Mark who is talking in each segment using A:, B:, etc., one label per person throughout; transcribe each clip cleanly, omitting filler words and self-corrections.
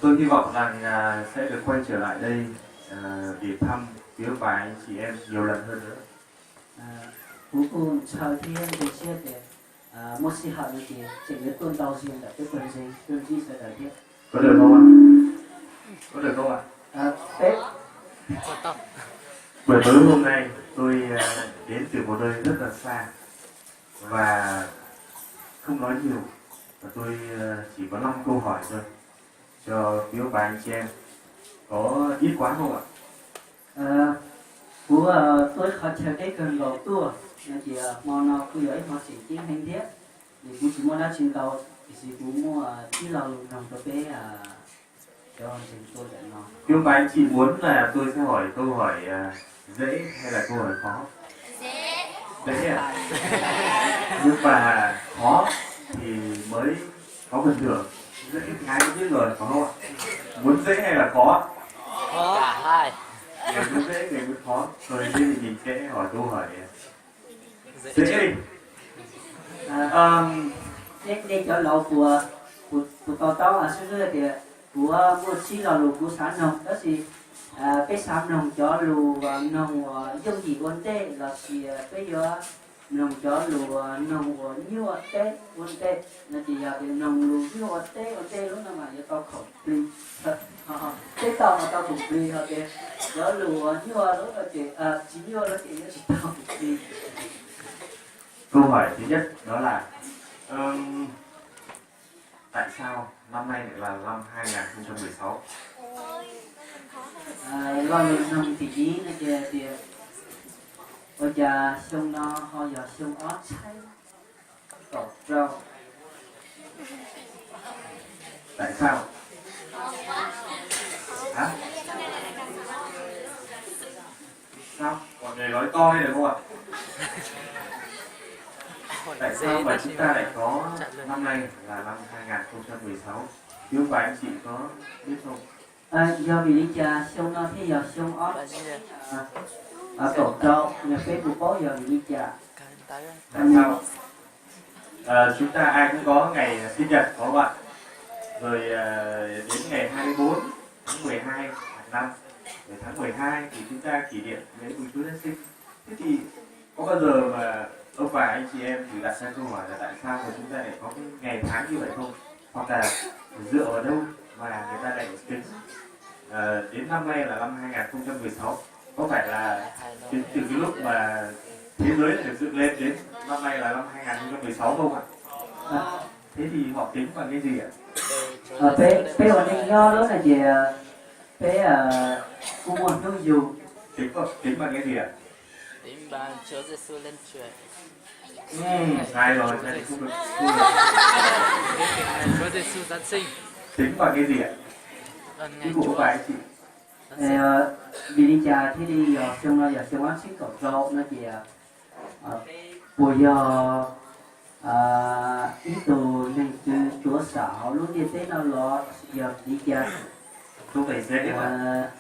A: Tôi hy vọng rằng sẽ được quay trở lại đây để thăm viếng và anh chị em nhiều lần hơn nữa.
B: Cuối cùng sau khi tôi chia thì một sự hạt như thế chỉ biết tuân đầu riêng tại cái phần gì tôi chỉ sẽ đại thiết.
A: Có được không ạ? Có được không ạ?
B: Tết.
A: Buổi tối hôm nay tôi đến từ một nơi rất là xa và không nói nhiều, và tôi chỉ có 5 câu hỏi thôi cho phía và anh chị em. Có ít quá không ạ?
B: Tôi khó chờ cái cần gầu tua nên chỉ mong nó cứ ấy họ sẽ tiến hành thiết thì cũng chỉ muốn đã trên tàu thì cũng mua chỉ là lòng cho bé cho chúng tôi để nó.
A: Phía và anh chị muốn là tôi sẽ hỏi câu hỏi dễ hay là câu hỏi khó? Dễ à? Nhưng mà khó thì mới có phần thưởng. Dễ thì ai cũng biết rồi, có không ạ? Muốn dễ hay là khó?
C: Cả hai.
A: Người muốn dễ, người muốn khó. Rồi thì mình sẽ hỏi câu hỏi dễ đi.
B: Để cho lâu của tao ở xưa thì của một chi là lù của sản nông đó thì cái sản nông cho lù nông dùng gì vấn đề là thì bây giờ nông cho lù nông nhiều tết vấn đề là thì cái nông lù nhiều vấn đề lúc nào mà tao không đi cái tao mà tao không đi hết cái đó lù nhiều lúc là chỉ nhiều lúc thì tao không đi.
A: Câu hỏi thứ nhất đó là tại sao năm nay lại là năm 2016?
B: Lo nông thì chỉ là thì bây giờ sông nó họ giờ sông ót cháy tọt rau.
A: Tại sao? Hả? Sao? Mọi người nói to hay được không ạ? Tại sao mà chúng ta lại có năm nay là năm 2016? Nếu và anh chị có biết không?
B: Do vì lý cha sông nó thì giờ sông ót tọt rau nhà phép của bố giờ vì lý cha.
A: Tại sao? Chúng ta ai cũng có ngày sinh nhật có bạn. Rồi đến ngày 24 tháng 12 hàng năm, rồi tháng 12 thì chúng ta kỷ niệm lễ Mừng Chúa Giáng sinh. Thế thì có bao giờ mà ông bà anh chị em thì đặt ra câu hỏi là tại sao mà chúng ta lại có cái ngày tháng như vậy không? Hoặc là dựa vào đâu mà người ta lại tính đến năm nay là năm 2016? Có phải là từ cái lúc mà thế giới được dựng lên đến năm nay là năm 2016 không ạ? Thế thì họ tính bằng cái gì ạ?
B: Bé ở đây do đó là gì bé cũng muốn nó dù
A: Tính bằng cái gì ạ?
C: Tính bằng Chúa Giêsu lên truyền.
A: Sai rồi, sai thì không được.
C: Chúa Giêsu Giáng sinh.
A: Tính bằng cái gì ạ? Cái của bài chị.
B: Vì đi trà thì đi xong rồi giờ xong ăn xíu cậu rau nó thì bây giờ ý đồ nên từ chúa xảo lúc như thế nào lo giờ đi trà
A: Không phải dễ mà.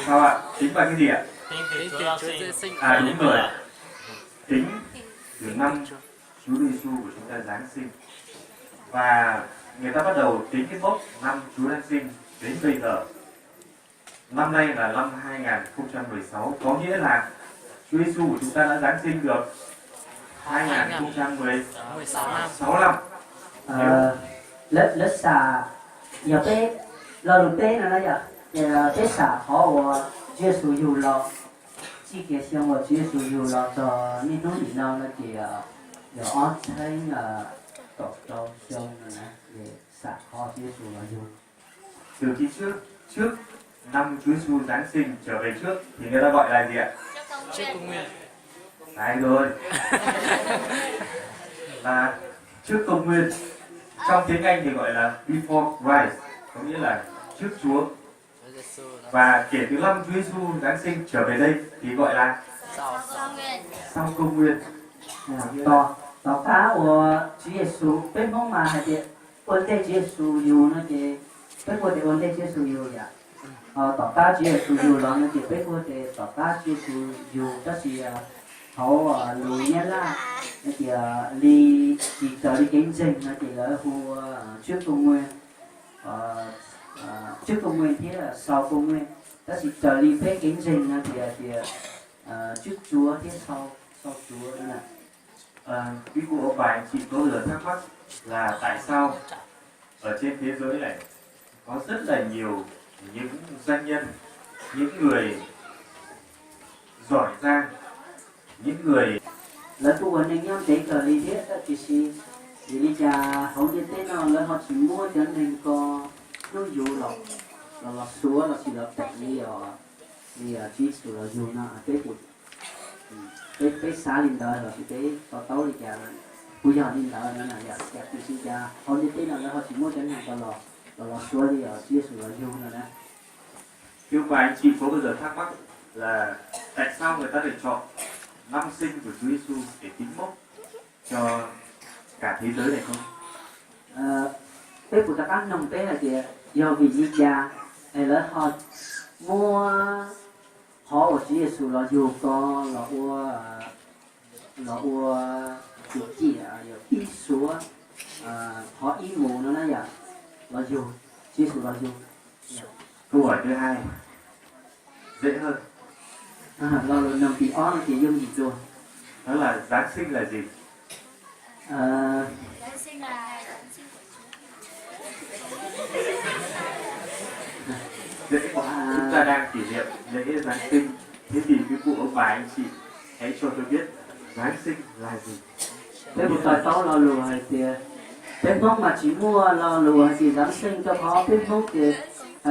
A: Sao ạ? Tính bằng cái gì ạ?
C: Tính từ Chúa Giáng sinh.
A: Đúng rồi. Tính từ năm Chúa Giêsu của chúng ta Giáng sinh. Và người ta bắt đầu tính cái mốc năm Chúa Giáng sinh đến bây giờ. Năm nay là năm 2016, có nghĩa là Chúa Giêsu của chúng ta đã Giáng sinh được 2016 năm.
B: lớp xà giờ bé lo được bé là nó giờ bé xà họ chưa sử dụng lo chỉ cái xem mà chưa sử dụng lo cho nên nó bị nào nó thì giờ ăn thấy là tọt đâu xong rồi nè để xả họ chưa sử dụng.
A: Từ khi trước năm Chúa Giêsu Giáng sinh trở về trước thì người ta gọi là gì ạ?
C: Trước công nguyên.
A: Sai rồi. Là trước công nguyên. Trong tiếng Anh thì gọi là before Christ, có nghĩa là trước Chúa. Và kể từ năm Chúa Giêsu Giáng sinh trở về đây thì gọi là sau công nguyên.
B: Tỏ cá của Chúa Giêsu bên không mà hay thì vấn đề Chúa Giêsu yêu nó thì bên vấn đề Chúa Giêsu yêu vậy. Tỏ cá Chúa Giêsu yêu nó thì bên vấn đề tỏ cá Chúa Giêsu yêu đó thì họ lùi nhá là thì đi chỉ tới đi kiến trình nó chỉ là khu trước công nguyên trước công nguyên thế là sau công nguyên đó chỉ tới đi phép kiến trình nó thì trước chúa thế sau chúa đó là
A: Quý cụ ông bà anh chị có bao giờ thắc mắc là tại sao ở trên thế giới này có rất là nhiều những doanh nhân, những người giỏi giang, những người
B: là tu anh em nhau để cờ đi thế đó thì đi cha không như thế nào là họ chỉ mua cho nên có nó dù là số là chỉ là tệ đi chỉ số là dù nó cái xã linh đời là cái tao đi cha bây giờ linh đời nó là giờ thì cha không như thế nào là họ chỉ mua cho nên có là số đi chỉ số là dù nó đó.
A: Quý ông bà anh chị có bao giờ thắc mắc là tại sao người ta lại chọn năm sinh của Chúa Giêsu để tính mốc cho cả thế giới này không?
B: Cái của các anh nông tế là gì do vì gì cha hay là họ mua họ ở Chúa Giêsu là dù có là chủ chỉ là ít số họ ý mù nó là là dù Chúa Giêsu là dù.
A: Câu hỏi thứ hai dễ hơn.
B: Là nông thì on thì dùng gì rồi?
A: Đó là Giáng sinh là gì?
D: Giáng sinh là
A: Dễ quá. Chúng ta đang kỷ niệm lễ Giáng sinh. Thế thì quý cụ ông bà anh chị hãy cho tôi biết Giáng sinh là gì?
B: Cái một tài tao là lùa hay thì cái món mà chỉ mua là lùa thì Giáng sinh cho họ cái món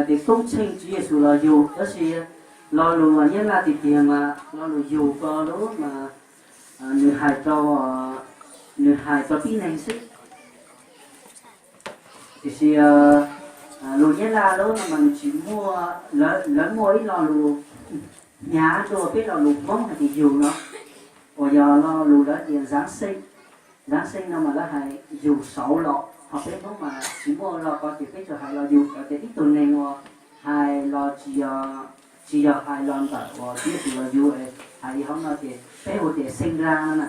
B: thì công trình Chúa Giêsu là dù đó là lo lùa nhất là thì tiền mà lo lùa dù có lúc mà người hài cho tí này xích thì lùa nhất là lúc mà mình chỉ mua lớn mua ít lo lùa nhà cho biết lo lùa món thì dù nó bây giờ lo lùa đó thì Giáng sinh nó mà là hay dù 6 lọ hoặc cái món mà chỉ mua lo có thì cái cho hay lo dù có thể ít tuần này mua hay lo chỉ giờ hai lần tại và tiếp tục là dù hay không nó thì cái hồ thì sinh ra nó là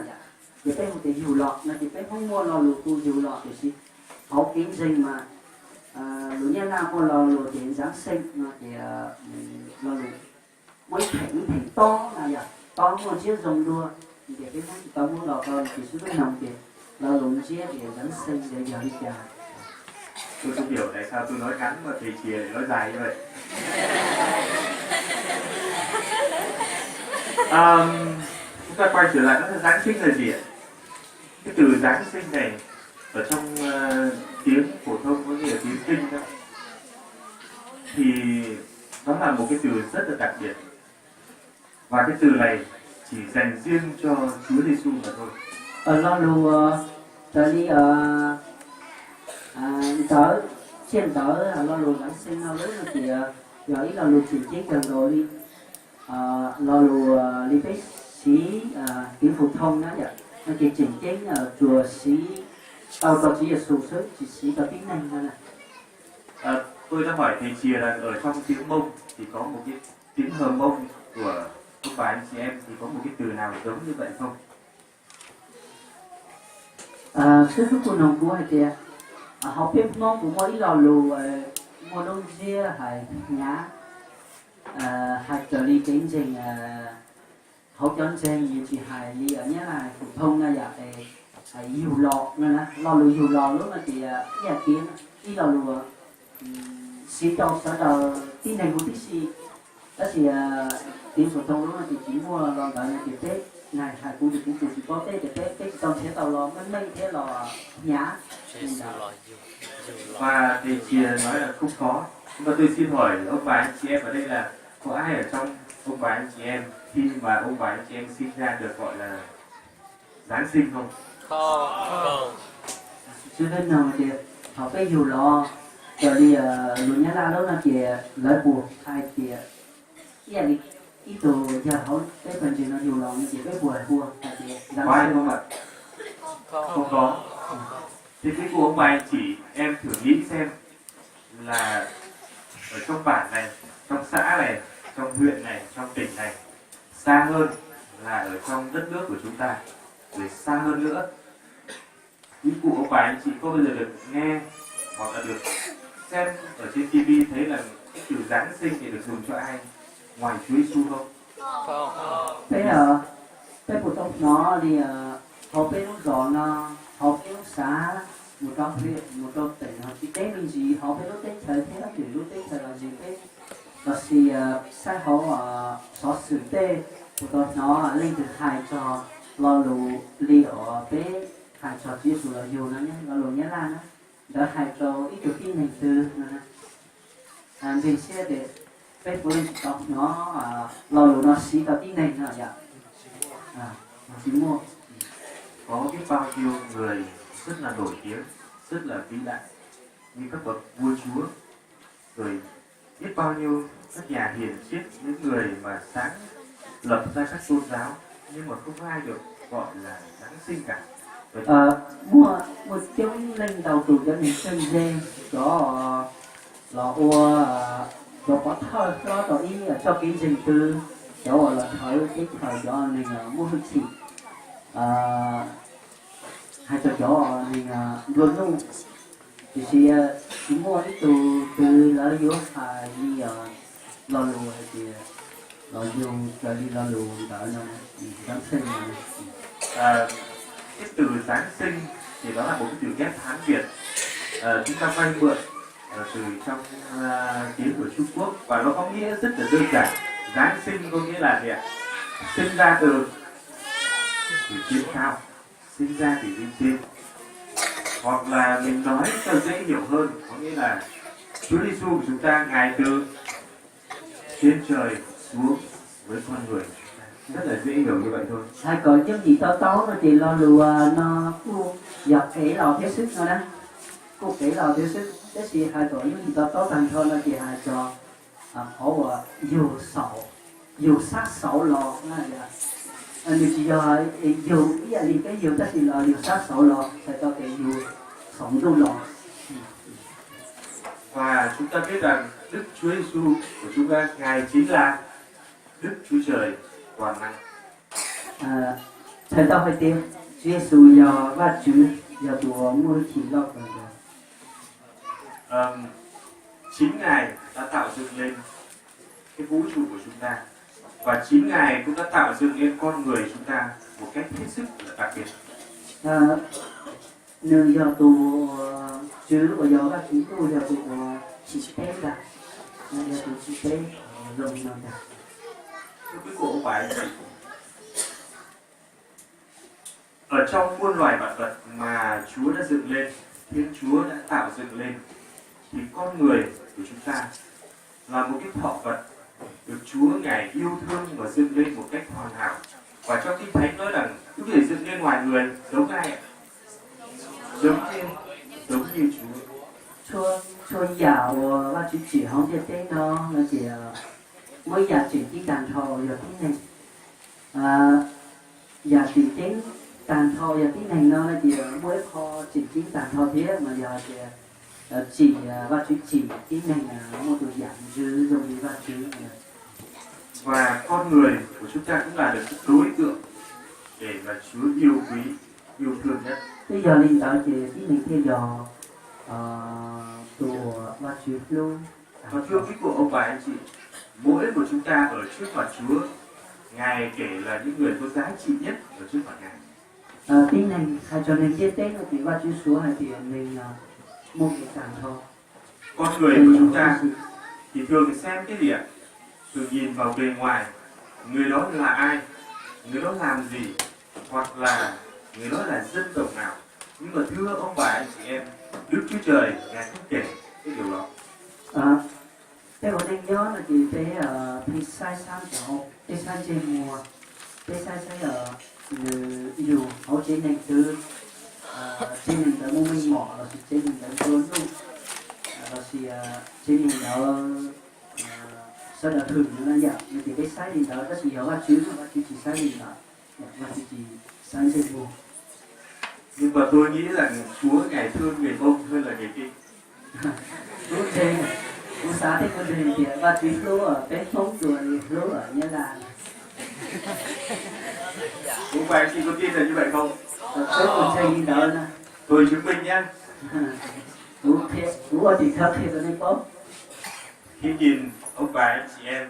B: thì cái hồ thì dù lọ nó thì cái không mua lọ lụt tu dù lọ thì chỉ hậu kiến sinh mà lũ nhân nam mua lọ lụt thì Giáng sinh nó thì lọ lụt mấy thành to là vậy to mua chiếc dùng đua thì cái món to mua lọ còn chỉ số cái nòng thì lọ lụt chiếc thì Giáng sinh để giờ đi chờ.
A: Tôi không hiểu tại sao tôi nói ngắn mà thầy chìa lại nói dài như vậy. Chúng ta quay trở lại nói Giáng sinh là gì ạ? Cái từ Giáng sinh này ở trong tiếng phổ thông có nghĩa là tiếng Kinh đó, thì nó là một cái từ rất là đặc biệt và cái từ này chỉ dành riêng cho Chúa Giêsu mà thôi.
B: Lo lù tới đi tới trên tới lo lù Giáng sinh nó lớn là thì giờ ý lo lù chỉ chết gần rồi đi lo lù đi với sĩ tiếng phổ thông đó vậy nó chỉ chỉnh chính ở chùa sĩ tàu tàu chỉ là sù sứ chỉ sĩ có tiếng này thôi nè.
A: Tôi đã hỏi thầy chìa là ở trong tiếng Mông thì có một cái tiếng Hờ Mông của ông bà anh chị em thì có một cái từ nào giống như vậy không?
B: Sư thúc của nông của thì học phép ngon của mỗi lò lù mua đông dưa hay nhá hay trở đi kiến trình hậu chân trên gì chỉ hay đi ở nhá là phổ thông là dạ hay dù lọ nữa nè lò lù dù lọ lúc mà thì nhà kiến đi lò lù xí đầu sở đầu tin này của tí xí đó thì tiếng phổ thông lúc mà thì chỉ mua lò gọi là thì tết này hai cũng được cũng chỉ có tết thì tết cái trong thế tàu lò mấy thế lò nhá
A: Và thầy chìa nói là không có. Nhưng mà tôi xin hỏi ông bà anh chị em ở đây là có ai ở trong ông bà anh chị em khi mà ông bà anh chị em sinh ra được gọi là Giáng sinh không?
C: Không.
B: chưa đến nào thì họ cái dù lò rồi đi luôn nhá la đó là thì lấy buộc hai thì cái gì ít đồ giờ họ cái phần chuyện nó dù lò như chỉ cái bùa tại vì
A: Có ai không ạ? Không có. Thế cái của ông bà anh chị em thử nghĩ xem là ở trong bản này, trong xã này, trong huyện này, trong tỉnh này, xa hơn là ở trong đất nước của chúng ta, rồi xa hơn nữa. Quý cụ ông bà anh chị có bao giờ được nghe hoặc là được xem ở trên TV thấy là cái từ Giáng sinh thì được dùng cho ai ngoài Chúa Giêsu không?
C: Không.
B: Cái bộ tộc nó thì họ biết lúc đó nó họ biết lúc xá một trong huyện một trong tỉnh họ chỉ tế mình gì họ biết lúc tế thời thế là kiểu lúc tế thời là gì tế đó thì sai họ xóa xử tế bộ tộc nó lên từ hai cho lo lù li ở bé hai cho chia sẻ là nhiều nó nhé lo lù nhé là nó đó hai cho ít được cái này từ nó mình sẽ để cái bộ tộc nó lo lù nó xí到cái này nữa vậy chỉ mua
A: Có biết bao nhiêu người rất là nổi tiếng, rất là vĩ đại như các bậc vua chúa, rồi biết bao nhiêu các nhà hiền triết, những người mà sáng lập ra các tôn giáo, nhưng mà không có ai được gọi là Giáng sinh cả.
B: mua một tiếng lên đầu tủ cho mình chân dê đó là ô cho có thơ cho đó ý cho cái gì từ cho là thời đó mình mua hương xịt hai cho mình luôn luôn thì mua cái từ là vô đi lo lù thì lo dùng cho đi lo lù đó nó Giáng sinh
A: Cái từ Giáng sinh thì đó là một cái từ ghép Hán Việt, chúng ta vay mượn từ trong tiếng của Trung Quốc, và nó có nghĩa rất là đơn giản. Giáng sinh có nghĩa là gì ạ? Sinh ra từ trên cao, sinh ra từ bên trên, hoặc là mình nói cho dễ hiểu hơn có nghĩa là Chúa Giêsu của chúng ta ngài từ trên trời xuống với con người, rất là dễ hiểu như vậy thôi.
B: hai còn những gì to nó thì lo lùa nó dọc kỹ lò thiếu sức nữa đó cô kỹ lò thiếu sức thế thì hai còn những gì to thành thôi là thì hai cho họ dù sát sổ lò nó là anh chỉ cho dù ý là cái dù tất thì là dù sát sổ lò sẽ cho cái dù sống trong lò.
A: Và chúng ta biết rằng Đức Chúa Giêsu của chúng ta ngài chính là Đức Chúa Trời toàn năng.
B: Thầy tao phải tìm Chúa Giêsu giờ và Chúa giờ của mỗi chỉ lo cần
A: chính ngài đã tạo dựng lên cái vũ trụ của chúng ta, và chính ngài cũng đã tạo dựng nên con người chúng ta một cách hết sức là đặc biệt.
B: Nếu giờ tụ chứ bây giờ các chúng tôi giờ tụ chỉ tế cả, giờ tụ chỉ tế dùng nào cả.
A: Thưa quý cụ ông bà anh chị, ở trong muôn loài vạn vật mà Chúa đã dựng lên, Thiên Chúa đã tạo dựng lên, thì con người của chúng ta là một cái thọ vật được Chúa ngài yêu thương và dựng lên một cách hoàn hảo. Và trong Kinh Thánh nói rằng cứ để dựng lên ngoài người giống ai ạ? Giống như Chúa.
B: Chúa giàu và Chúa chỉ không cho tế nó chỉ mới giả chuyển cái đàn thầu giờ cái này giả chuyển tiếng đàn thầu giờ cái này nó là chỉ mới kho chuyển tiếng đàn thầu thế mà giờ thì chỉ và Chúa chỉ cái này là một từ dạng dư dùng và Chúa.
A: Và con người của chúng ta cũng là được đối tượng để mà Chúa yêu quý, yêu thương nhất.
B: Bây giờ linh đạo thì cái mình theo dò tù và Chúa luôn.
A: Và thưa quý cụ ông bà anh chị, mỗi của chúng ta ở trước mặt Chúa, ngài kể là những người có giá trị nhất ở trước mặt ngài.
B: Cái này hay cho nên接tế thì và Chúa số hay thì mình một cái càng thôi.
A: Con người của chúng ta thì thường xem cái gì ạ? Thường nhìn vào bề ngoài, người đó là ai, người đó làm gì, hoặc là người đó là dân tộc nào. Nhưng mà thưa ông bà anh chị em, Đức Chúa Trời ngài không kể cái điều đó.
B: Thế còn anh nhớ là thì thì sai sang chỗ thì sai trên mùa thì sai ở dù hỗ trên này từ trên mình đã mua mình mỏ là trên mình đã trốn luôn là thì trên mình đã sau đó thường nó là dạng thì cái sai thì đó rất nhiều và chứ chỉ sai thì đó và chỉ sai trên mùa.
A: Nhưng mà tôi nghĩ rằng Chúa ngài thương người Mông hơn là người Kinh.
B: Chúa trên Chúa xá thế con trên thì và Chúa lúa ở bên Mông rồi lúa ở Nhật Bản.
A: Bố và anh chị có tin là như vậy không?
B: Thế còn xây gì đó nè.
A: Tôi chứng minh nhé.
B: Bố thì thật thì tôi đi bố.
A: Khi nhìn ông bà anh chị em